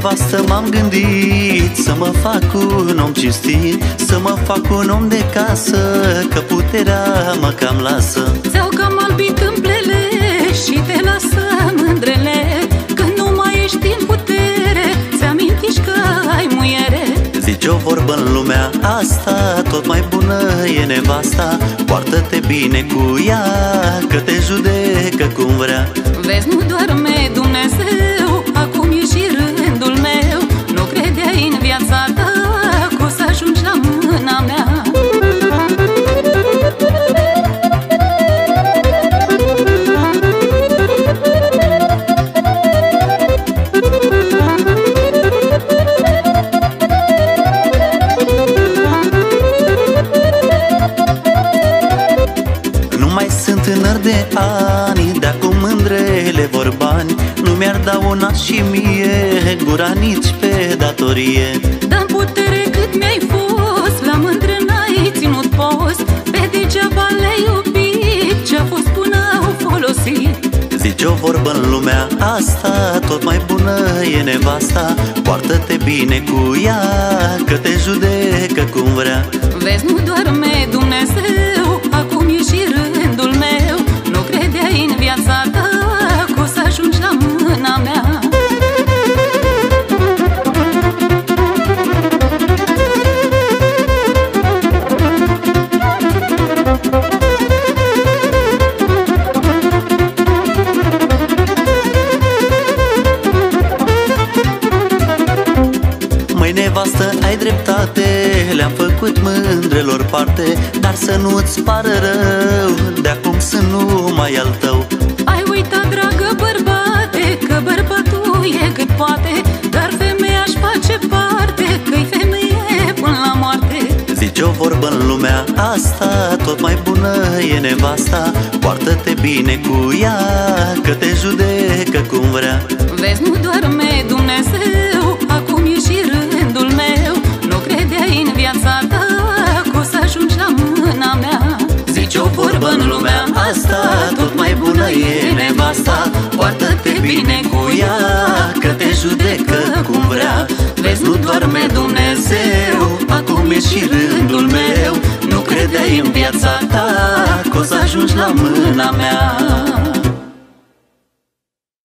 nevastă m-am gândit să mă fac un om cinstit, să mă fac un om de casă, că puterea mă cam lasă. Ți-au cam albit tâmplele și te lasă mândrele, când nu mai ești în putere, ți-amintiști că ai muiere. Zice o vorbă în lumea asta, tot mai bună e nevasta, poartă-te bine cu ea, că te judecă cum vrea. Vezi, nu doarme Dumnezeu, acum e și rândul meu. Nu credeai în viața ta că o să ajungi la mâna mea. Nu mai sunt tânăr de ani, de acum mândrele vor bani. Nu mi-ar da una și mie gura nici pe datorie. Dă-mi putere cât mi-ai fost, la mândră n-ai ținut post. Pe degeaba le-ai iubit, ce-a fost până au folosit. Zice o vorbă în lumea asta, tot mai bună e nevasta, poartă-te bine cu ea, că te judecă cum vrea. Vezi, nu doarme Dumnezeu, acum e și rândul meu. Nu credeai în viața ta că o să ajungi la mâna mea. Măi nevastă, ai dreptate, le-am făcut mândrelor parte, dar să nu-ți pară rău, de acum să nu mai al tău. Ai uitat, dragă bărbate, că bărbatul e cât poate, dar femeia-și face parte, că-i femeie până la moarte. Zice o vorbă în lumea asta, tot mai bună e nevasta, poartă-te bine cu ea, că te judecă cum vrea. Vezi, nu doarme Dumnezeu, acum e și rândul meu. Nu credeai în viața ta că o să ajungi la mâna mea. Zice o vorbă în lumea asta, tot mai bună e nevasta, poartă-te bine cu ea, că te judecă cum vrea. Vezi, nu doarme Dumnezeu, acum e și rândul meu. Nu credeai în viața ta că o să ajungi la mâna mea.